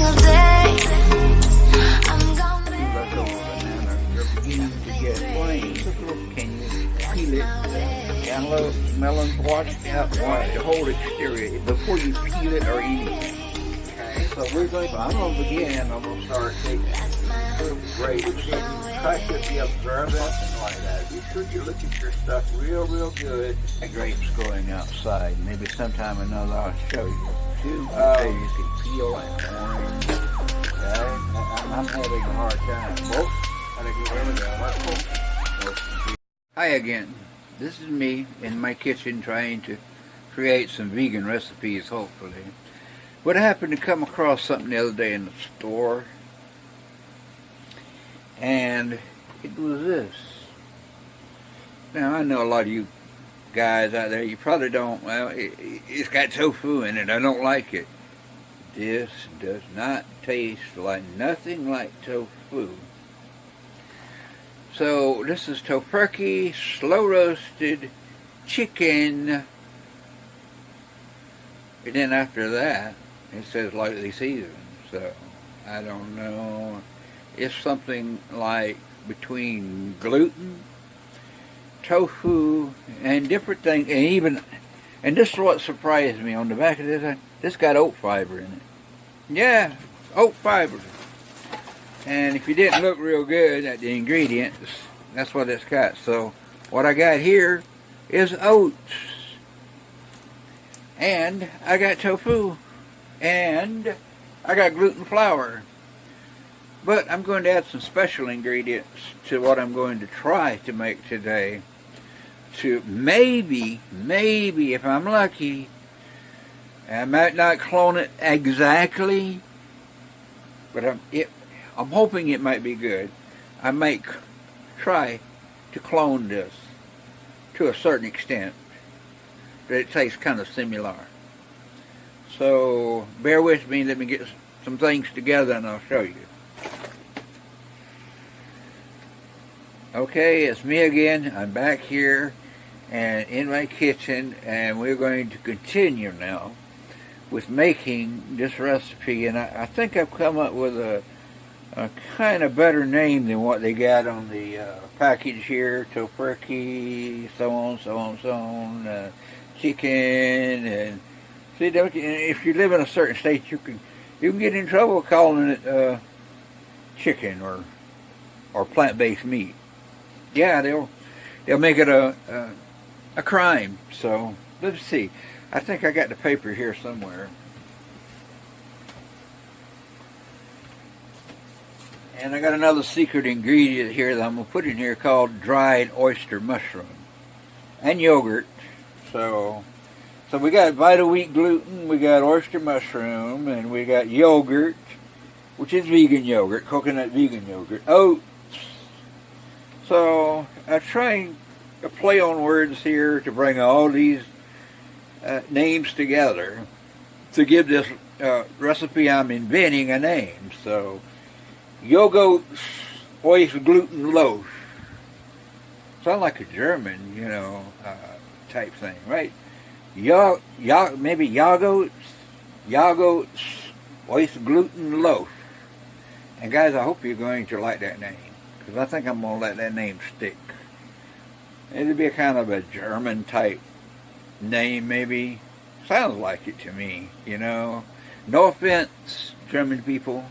single day. To get plain, can you peel it? Cantaloupe, melons, wash out the whole exterior before you peel it or anything. Okay, so I'm going to begin. I'm going to start taking great. Try to be observant like that. Be sure you look at your stuff real good. The grapes growing outside. Maybe sometime another I'll show you. So you can peel and orange. Okay, I'm having a hard time. Whoa. Hi again. This is me in my kitchen trying to create some vegan recipes, hopefully. What happened to come across something the other day in the store, and it was this. Now, I know a lot of you guys out there, you probably don't, well, it's got tofu in it. I don't like it. This does not taste like nothing like tofu. So this is tofurky, slow roasted chicken. And then after that, it says lightly seasoned. So I don't know. It's something like between gluten, tofu, and different things. And this is what surprised me on the back of this got oat fiber in it. Yeah, oat fiber. And if you didn't look real good at the ingredients, that's what it's got. So what I got here is oats. And I got tofu. And I got gluten flour. But I'm going to add some special ingredients to what I'm going to try to make today. To maybe, if I'm lucky, I might not clone it exactly, but I'm hoping it might be good. I might try to clone this to a certain extent, that it tastes kind of similar. So bear with me, let me get some things together and I'll show you. Okay, it's me again. I'm back here and in my kitchen, and we're going to continue now with making this recipe. And I think I've come up with a kind of better name than what they got on the package here. Tofurky, so on, chik'n, and see, if you live in a certain state, you can get in trouble calling it chicken or plant-based meat. Yeah, they'll make it a crime. So let's see. I think I got the paper here somewhere. And I got another secret ingredient here that I'm going to put in here called dried oyster mushroom and yogurt. So we got Vita wheat gluten, we got oyster mushroom, and we got yogurt, which is vegan yogurt, coconut vegan yogurt, oats. So I'm trying to play on words here to bring all these names together to give this recipe I'm inventing a name. So Yogurt oyster gluten loaf. Sound like a German, type thing, right? Maybe yogurts oyster gluten loaf. And guys, I hope you're going to like that name, because I think I'm going to let that name stick. It'll be a kind of a German type name, maybe. Sounds like it to me, No offense, German people.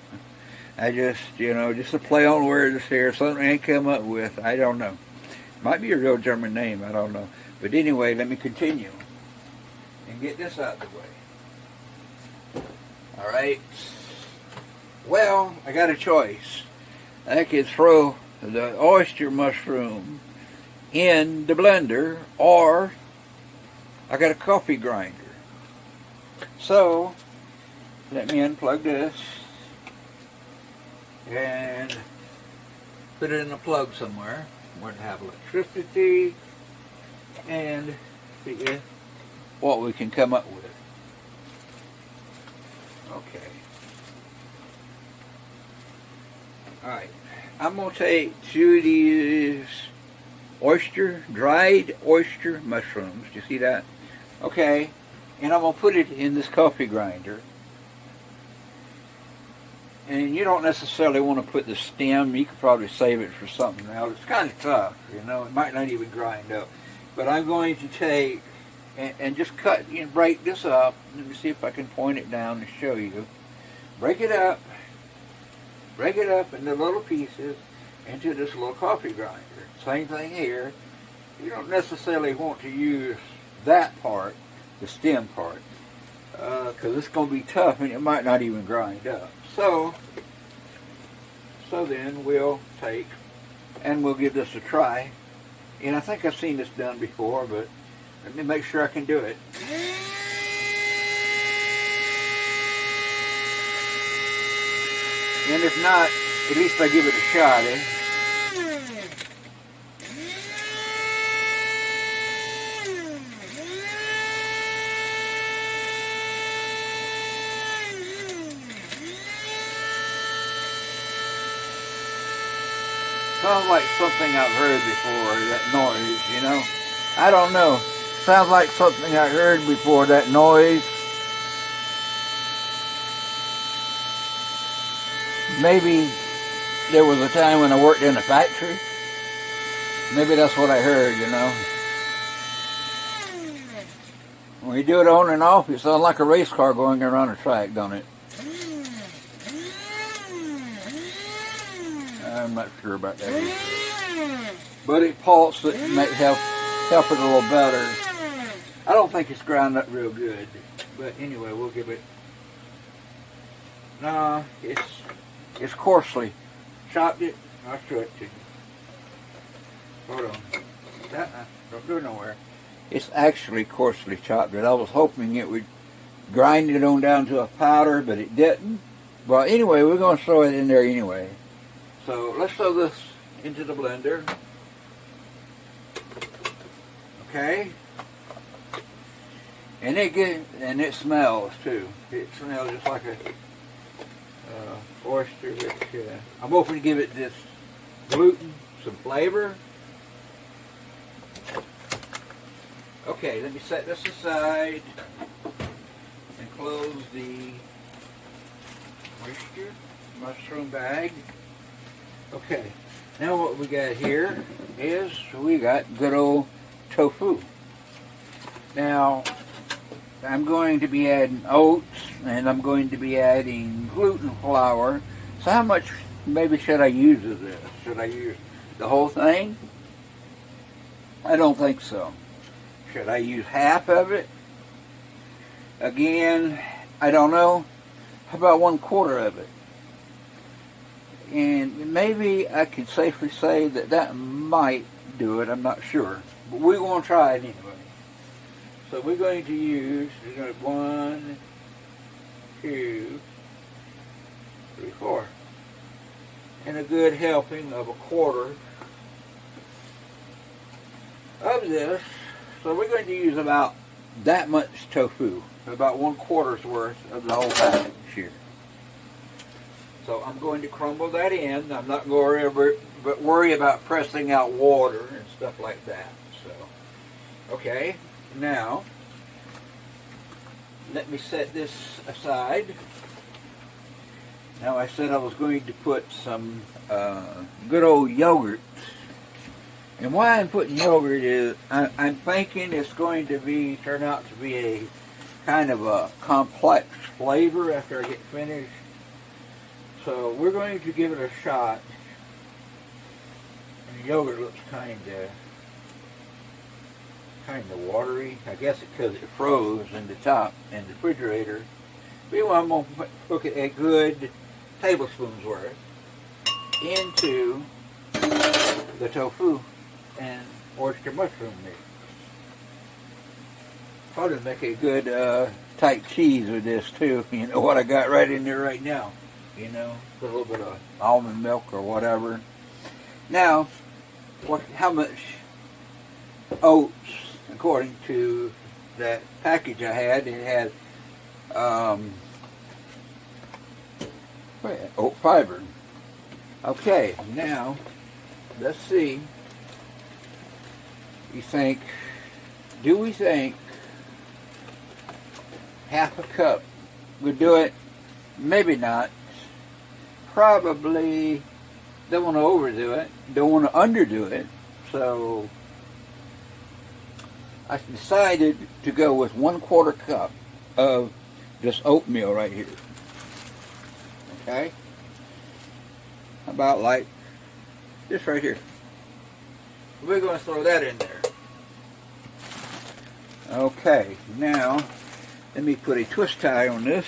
I just a play on words here, something I come up with. I don't know. Might be a real German name, I don't know. But anyway, let me continue and get this out of the way. All right. Well, I got a choice. I could throw the oyster mushroom in the blender, or I got a coffee grinder. So let me unplug this and put it in a plug somewhere where it have electricity, and see what we can come up with. Okay. Alright. I'm going to take 2 of these dried oyster mushrooms. Do you see that? Okay. And I'm going to put it in this coffee grinder. And you don't necessarily want to put the stem. You could probably save it for something else. It's kind of tough, you know. It might not even grind up. But I'm going to take and just cut, you know, break this up. Let me see if I can point it down to show you. Break it up into little pieces into this little coffee grinder. Same thing here. You don't necessarily want to use that part, the stem part, because it's going to be tough and it might not even grind up. So then we'll take and we'll give this a try. And I think I've seen this done before, but let me make sure I can do it. And if not, at least I give it a shot, eh? Sounds like something I've heard before, that noise, you know. I don't know. Sounds like something I heard before, that noise. Maybe there was a time when I worked in a factory. Maybe that's what I heard, you know. When you do it on and off, it sounds like a race car going around a track, don't it? I'm not sure about that either. But it pulses it and might help it a little better. I don't think it's ground up real good. But anyway, we'll give it... No, it's coarsely. Chopped it. I'll show it to you. Hold on. Don't do it nowhere. It's actually coarsely chopped. I was hoping it would grind it on down to a powder, but it didn't. Well, anyway, we're going to throw it in there anyway. So let's throw this into the blender. Okay. And it smells too. It smells just like a oyster. I'm hoping to give it this gluten, some flavor. Okay, let me set this aside and close the mushroom bag. Okay, now what we got here is we got good old tofu. Now, I'm going to be adding oats and I'm going to be adding gluten flour. So how much maybe should I use of this? Should I use the whole thing? I don't think so. Should I use half of it? Again, I don't know. How about 1/4 of it? And maybe I could safely say that might do it. I'm not sure. But we're going to try it anyway. So we're going to use 1, 2, 3, 4. And a good helping of 1/4 of this. So we're going to use about that much tofu. About 1/4's worth of the whole package here. So I'm going to crumble that in. I'm not going to worry about pressing out water and stuff like that. So, okay, now let me set this aside. Now I said I was going to put some good old yogurt. And why I'm putting yogurt is I'm thinking it's going to turn out to be a kind of a complex flavor after I get finished. So we're going to give it a shot. And the yogurt looks kind of watery. I guess it's because it froze in the top in the refrigerator. But anyway, I'm going to put a good tablespoon's worth into the tofu and oyster mushroom mix. Probably make a good tight cheese with this too. You know what I got right in there right now. You know, put a little bit of almond milk or whatever. Now, how much oats, according to that package I had, it had oat fiber. Okay, now, let's see. Do we think half a cup would do it? Maybe not. probably don't want to overdo it, don't want to underdo it. So I decided to go with 1/4 cup of this oatmeal right here. Okay? About like this right here. We're going to throw that in there. Okay, now let me put a twist tie on this.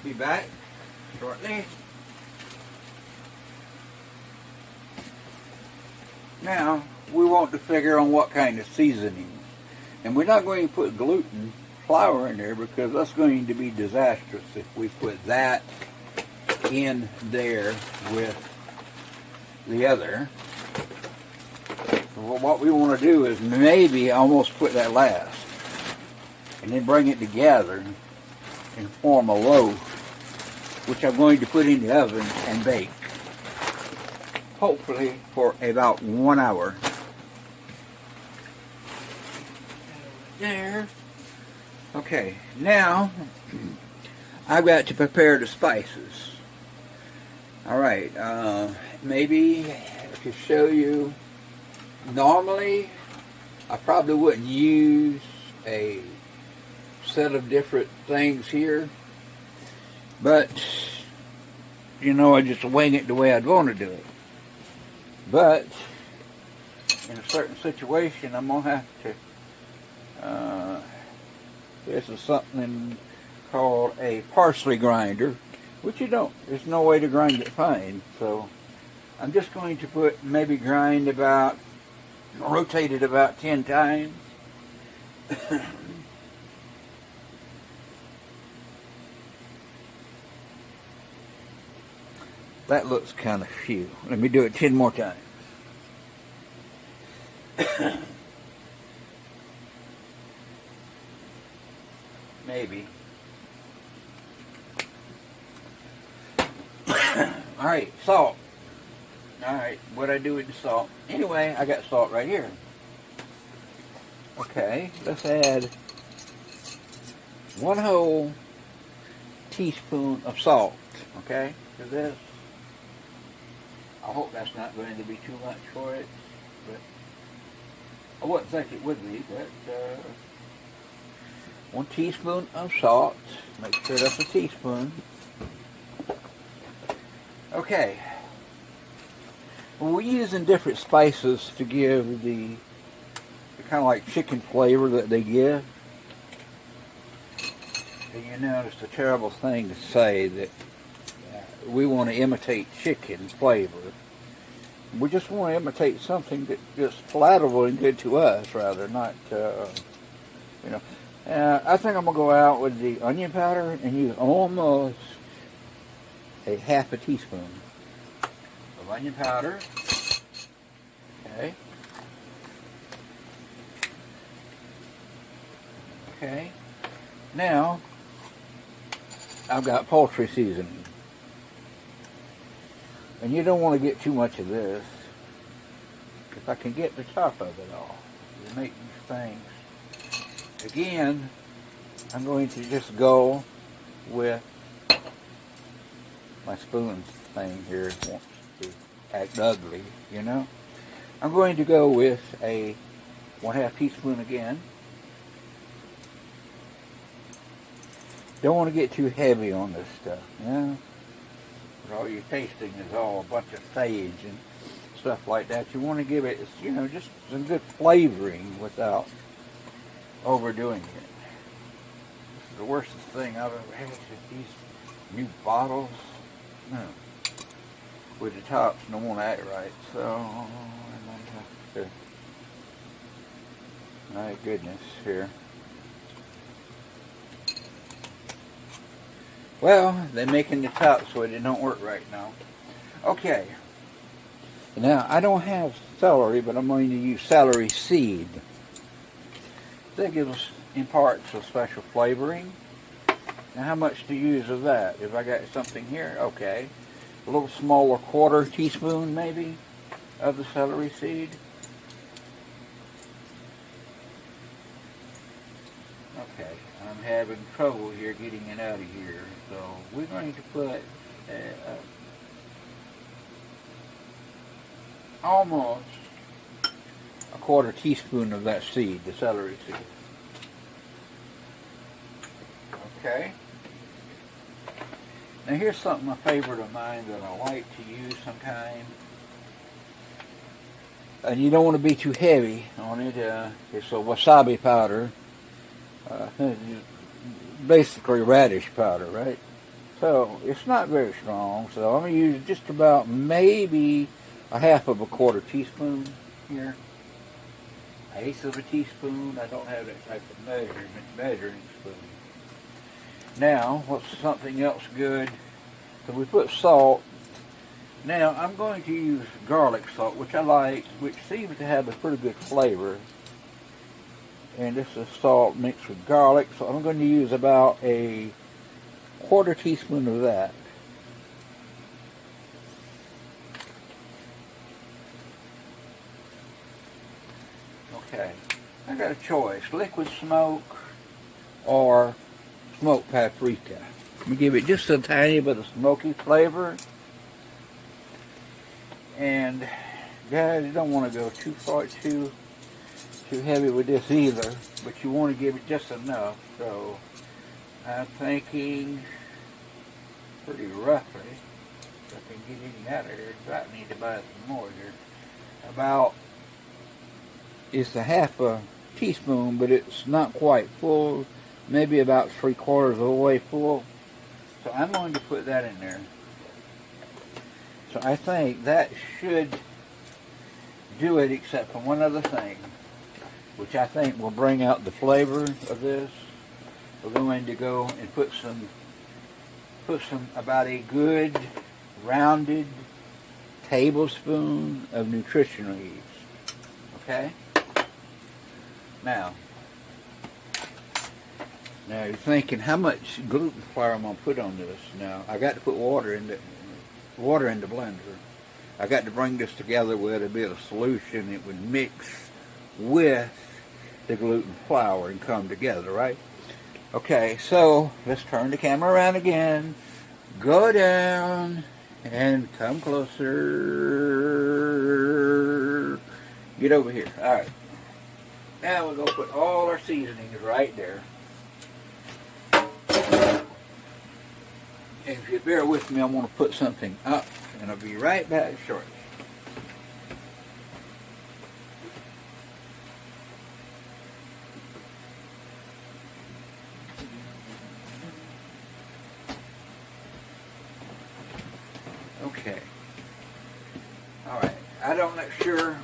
Be back shortly. Now, we want to figure on what kind of seasoning. And we're not going to put gluten flour in there because that's going to be disastrous if we put that in there with the other. So what we want to do is maybe almost put that last. And then bring it together and form a loaf, which I'm going to put in the oven and bake. Hopefully for about 1 hour. There. Okay, now I've got to prepare the spices. Alright, maybe to show you, normally I probably wouldn't use a set of different things here, but you know, I just wing it the way I'd want to do it. But in a certain situation, I'm going to have to, this is something called a parsley grinder, which there's no way to grind it fine. So I'm just going to maybe rotate it about 10 times. That looks kind of few. Let me do it 10 more times. Maybe. Alright, salt. Alright, what I do with the salt? Anyway, I got salt right here. Okay, let's add 1 whole teaspoon of salt, okay, to this. I hope that's not going to be too much for it, but I wouldn't think it would be, but 1 teaspoon of salt. Make sure that's a teaspoon. Okay. Well, we're using different spices to give the kind of like chicken flavor that they give. And you know, it's a terrible thing to say that we want to imitate chicken flavor. We just want to imitate something that's just palatable and good to us, rather, not, you know. I think I'm going to go out with the onion powder and use almost a half a teaspoon of onion powder. Okay. Okay. Now, I've got poultry seasoning. And you don't want to get too much of this. If I can get the top of it all, to make these things. Again, I'm going to just go with my spoon thing here. It wants to act ugly, you know. I'm going to go with a 1/2 teaspoon again. Don't want to get too heavy on this stuff, you know. All you're tasting is all a bunch of sage and stuff like that. You want to give it, you know, just some good flavoring without overdoing it. This is the worst thing I've ever had with these new bottles. No. With the tops, don't want to act right. So, I might have to, my goodness, here. Well, they're making the top so it don't work right now. Okay. Now, I don't have celery, but I'm going to use celery seed. That gives, imparts a special flavoring. Now, how much to use of that? If I got something here, okay. A little smaller 1/4 teaspoon, maybe, of the celery seed. Okay, I'm having trouble here getting it out of here. So we're going to put almost a quarter teaspoon of that seed, the celery seed. Okay. Now here's something, a favorite of mine that I like to use sometimes. And you don't want to be too heavy on it. It's a wasabi powder. Basically radish powder, right? So it's not very strong. So I'm going to use just about maybe a half of a quarter teaspoon here. An eighth of a teaspoon. I don't have that type of measuring spoon. Now, what's something else good? So we put salt. Now, I'm going to use garlic salt, which I like, which seems to have a pretty good flavor. And this is salt mixed with garlic, so I'm going to use about a quarter teaspoon of that. Okay, I got a choice, liquid smoke or smoked paprika. Let me give it just a tiny bit of smoky flavor. And guys, you don't want to go too far, too heavy with this either, but you want to give it just enough. So I'm thinking pretty roughly, if I can get any out of here, because I need to buy some more here. About, it's a half a teaspoon, but it's not quite full, maybe about 3/4 of the way full. So I'm going to put that in there. So I think that should do it, except for one other thing, which I think will bring out the flavor of this. We're going to go and put some about a good rounded tablespoon of nutritional yeast. Okay? Now you're thinking, how much gluten flour I'm going to put on this? Now, I got to put water in the blender. I got to bring this together with a bit of solution. It would mix with the gluten flour and come together, right? Okay, so let's turn the camera around again. Go down and come closer. Get over here. All right. Now we're going to put all our seasonings right there. And if you bear with me, I want to put something up, and I'll be right back shortly. Okay. All right. I'm not sure.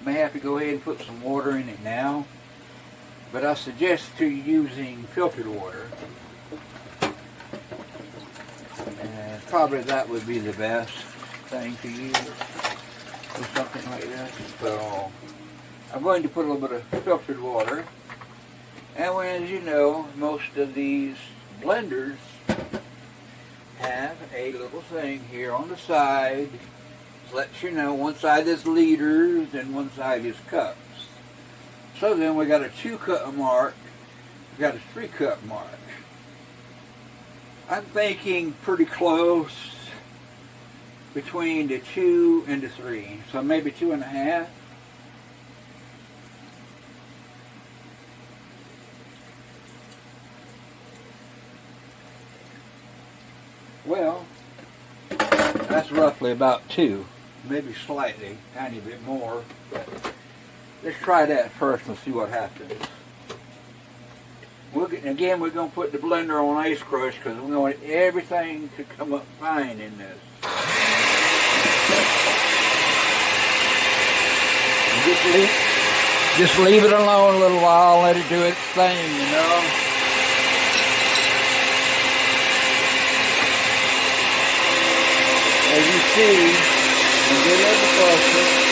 May have to go ahead and put some water in it now, but I suggest to using filtered water. And probably that would be the best thing to use for something like this. So I'm going to put a little bit of filtered water. And as you know, most of these blenders have a little thing here on the side. It lets you know one side is liters and one side is cups. So then we got a 2-cup mark, we got a 3-cup mark. I'm thinking pretty close between the 2 and the 3, so maybe 2.5. Well, that's roughly about 2, maybe slightly, tiny bit more, but let's try that first and see what happens. Again, we're going to put the blender on ice crush because we want everything to come up fine in this. Just leave it alone a little while, let it do its thing, you know. As you see, and get a little closer.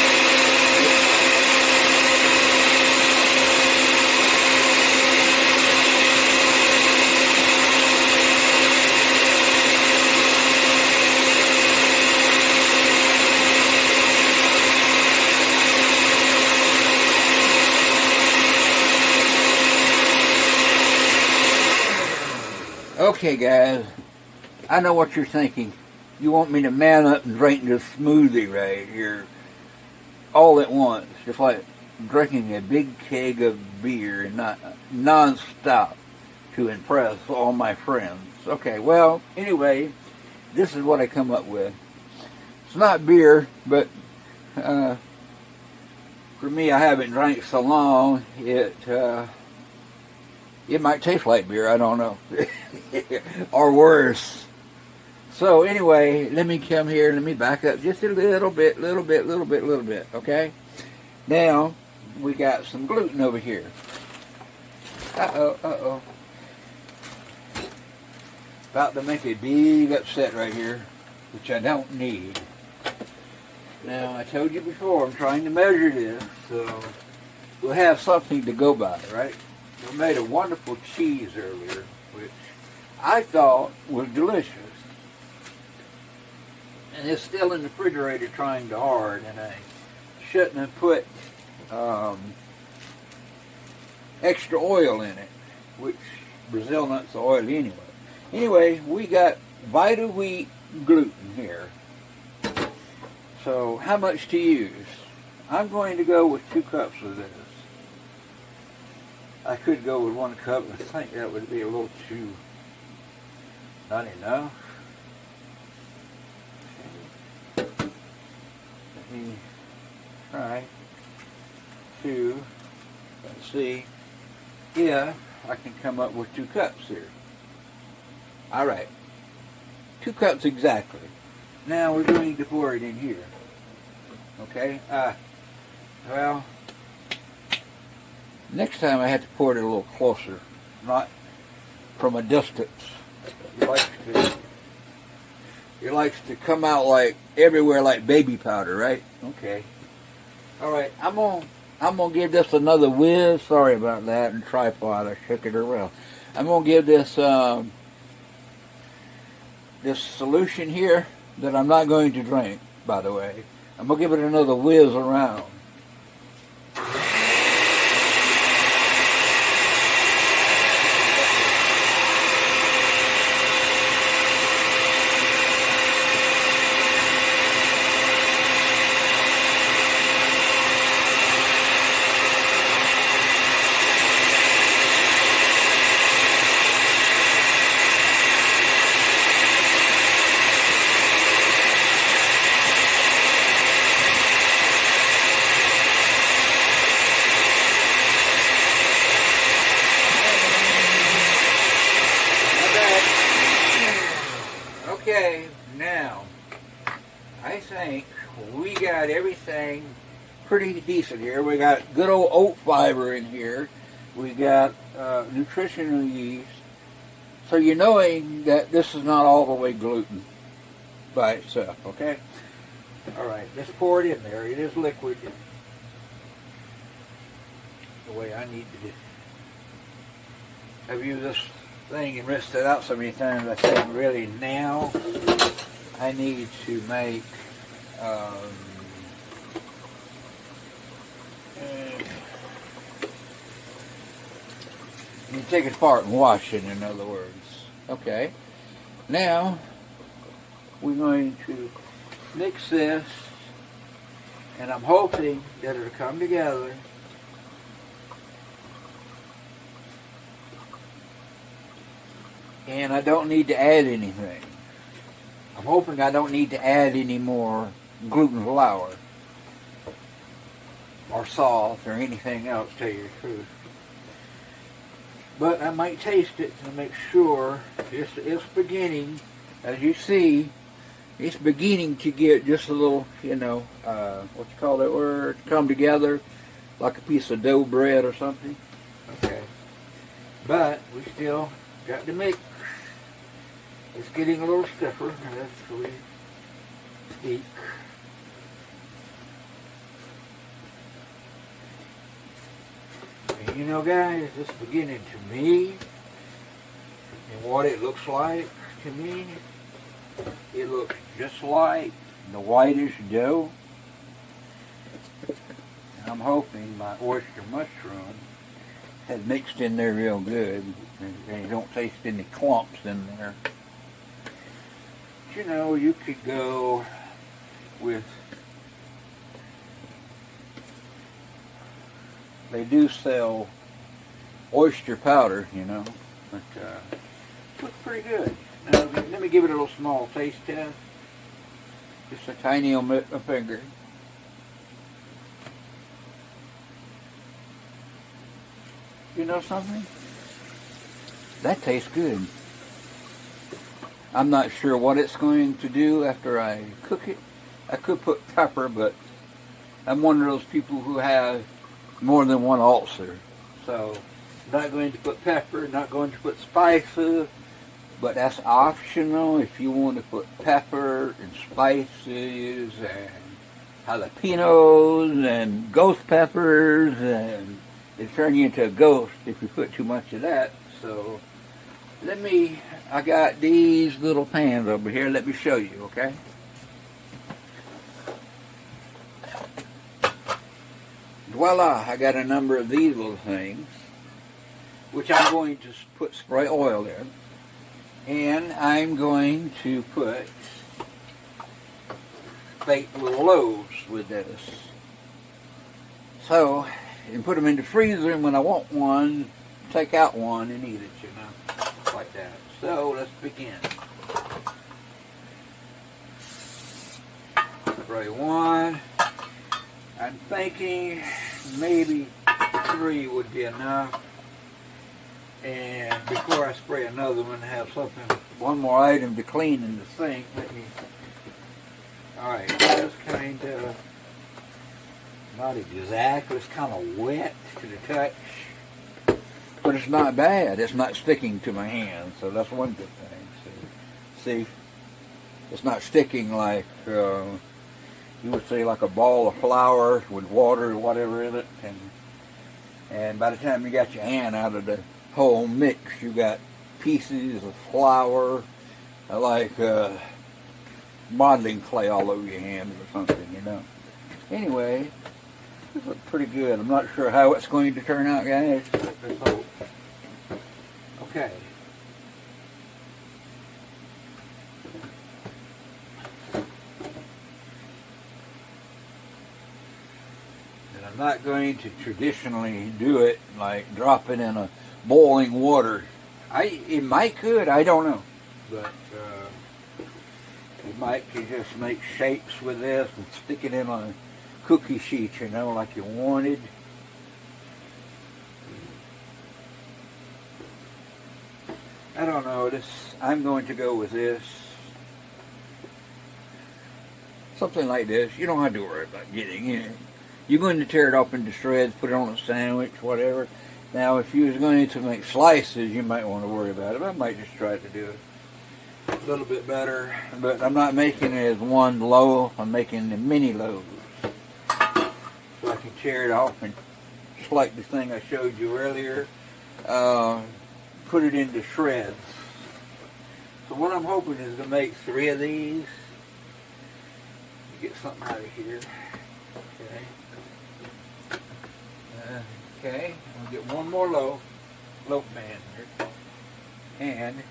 Okay, guys, I know what you're thinking. You want me to man up and drink this smoothie right here all at once, just like drinking a big keg of beer and not non-stop to impress all my friends. Okay, well, anyway, this is what I come up with. It's not beer, but for me, I haven't drank so long, it might taste like beer, I don't know. Or worse. So anyway, let me come here, let me back up just a little bit, okay? Now, we got some gluten over here. Uh-oh. About to make a big upset right here, which I don't need. Now, I told you before, I'm trying to measure this, so we'll have something to go by, right? We made a wonderful cheese earlier, which I thought was delicious. And it's still in the refrigerator trying to hard, and I shouldn't have put extra oil in it, which Brazil nuts are oily anyway. Anyway, we got Vita wheat gluten here. So how much to use? I'm going to go with 2 cups of this. I could go with 1 cup, but I think that would be a little too, not enough. Let me try to, let's see, yeah, I can come up with 2 cups here. All right, 2 cups exactly. Now we're going to pour it in here. Okay, well, next time I have to pour it a little closer, not from a distance. It likes to come out like everywhere like baby powder, right? Okay. All right, I'm gonna give this another whiz. Sorry about that, and tripod. I shook it around. I'm gonna give this this solution here that I'm not going to drink, by the way. I'm gonna give it another whiz around. Okay, now, I think we got everything pretty decent here. We got good old oat fiber in here. We got nutritional yeast. So you're knowing that this is not all the way gluten by itself, okay? All right, let's pour it in there. It is liquid. The way I need to do. I've used this thing and rinsed it out so many times. I think really now I need to make you take it apart and wash it, in other words. Okay. Now we're going to mix this, and I'm hoping that it'll come together. And I don't need to add anything. I'm hoping I don't need to add any more gluten flour or salt or anything else, to tell you the truth. But I might taste it to make sure. It's beginning, as you see, it's beginning to get just a little, what you call that word, come together like a piece of dough bread or something. Okay. But we still got to mix. It's getting a little stiffer as we speak. And you know, guys, it's beginning to me, and what it looks like to me, it looks just like the whitish dough. And I'm hoping my oyster mushroom has mixed in there real good, and you don't taste any clumps in there. you know, you could go with, they do sell oyster powder, you know, but looks pretty good. Now, let me give it a little small taste test. Just a tiny on my finger. You know something? That tastes good. I'm not sure what it's going to do after I cook it. I could put pepper, but I'm one of those people who have more than one ulcer. So, not going to put pepper, not going to put spices, but that's optional if you want to put pepper and spices and jalapenos and ghost peppers, and it turns you into a ghost if you put too much of that. So, I got these little pans over here. Let me show you, okay? Voila, I got a number of these little things, which I'm going to put spray oil in. And I'm going to bake little loaves with this. So, and put them in the freezer, and when I want one, take out one and eat it, you know, like that. So, let's begin. Spray one. I'm thinking maybe 3 would be enough. And before I spray another one, have one more item to clean in the sink. Alright, that's kind of, not exactly, it's kind of wet to the touch. But it's not bad. It's not sticking to my hand, so that's one good thing. See, it's not sticking like, you would say, like a ball of flour with water or whatever in it. And by the time you got your hand out of the whole mix, you got pieces of flour, like modeling clay all over your hand or something, you know. Anyway, this looks pretty good. I'm not sure how it's going to turn out, guys. Let's hope. Okay. And I'm not going to traditionally do it like drop it in a boiling water. It might could, I don't know. But you might could just make shapes with this and stick it in a cookie sheet, you know, like you wanted. I don't know, I'm going to go with this. Something like this. You don't have to worry about getting it. You're going to tear it up into shreds, put it on a sandwich, whatever. Now, if you was going to make slices, you might want to worry about it. I might just try to do it a little bit better. But I'm not making it as one loaf. I'm making the mini loaves. So I can tear it off and, just like the thing I showed you earlier, put it into shreds. So what I'm hoping is to make 3 of these. Get something out of here. Okay, we'll get one more loaf man here. And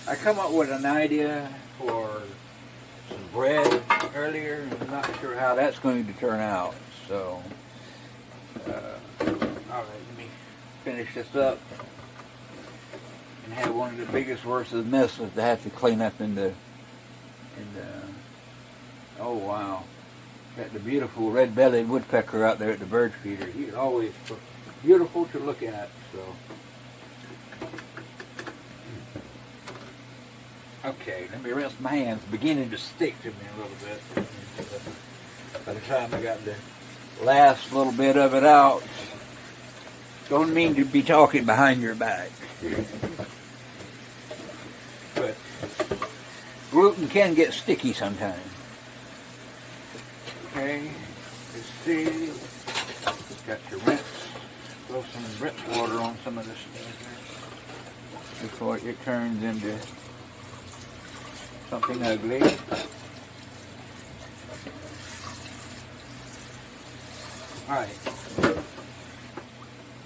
I come up with an idea for some bread earlier, and I'm not sure how that's going to turn out. So, alright, let me finish this up and have one of the biggest worst of the messes to have to clean up in the oh wow. Got the beautiful red-bellied woodpecker out there at the bird feeder. He's always beautiful to look at. So, okay, let me rinse my hands. It's beginning to stick to me a little bit. By the time I got the last little bit of it out, don't mean to be talking behind your back. But gluten can get sticky sometimes. Okay, let's see. Got your rinse. Throw some rinse water on some of this stuff before it turns into something ugly. Alright.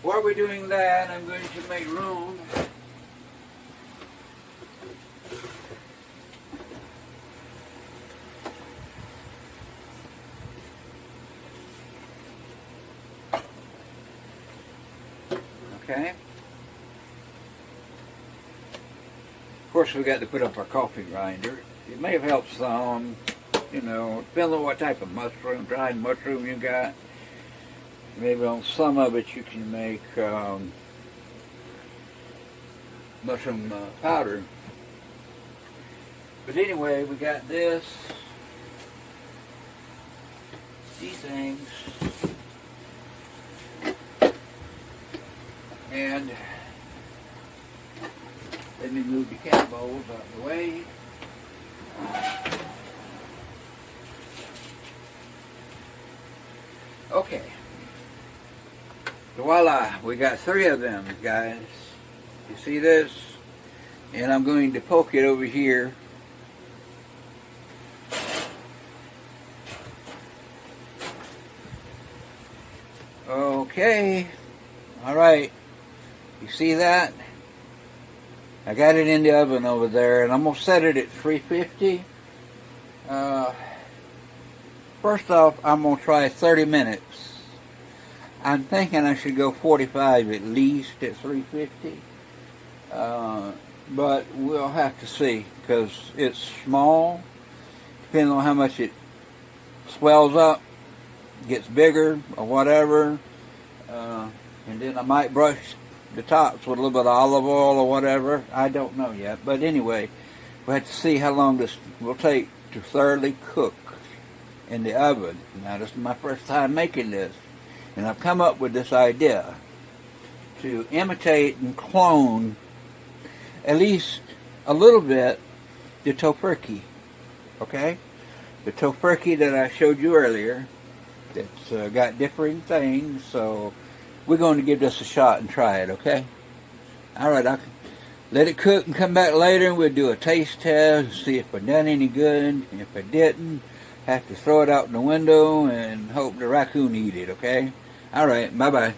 While we're doing that, I'm going to make room Okay? Of course, we got to put up our coffee grinder. It may have helped some, you know, depending on what type of mushroom, dried mushroom you got. Maybe on some of it you can make mushroom powder. But anyway, we got these things, and let me move the cat bowls out of the way. Okay. So voila, we got 3 of them, guys. You see this? And I'm going to poke it over here. Okay. All right. You see that? I got it in the oven over there, and I'm going to set it at 350. First off, I'm going to try 30 minutes. I'm thinking I should go 45 at least at 350. But we'll have to see, because it's small. Depending on how much it swells up, gets bigger or whatever. And then I might brush the tops with a little bit of olive oil or whatever. I don't know yet. But anyway, we'll have to see how long this will take to thoroughly cook in the oven. Now, this is my first time making this. And I've come up with this idea to imitate and clone at least a little bit the tofurky. Okay? The tofurky that I showed you earlier. It's got differing things, so we're going to give this a shot and try it, okay? Alright, I'll let it cook and come back later and we'll do a taste test and see if it done any good. If it didn't, have to throw it out the window and hope the raccoon eat it, okay? Alright, bye-bye.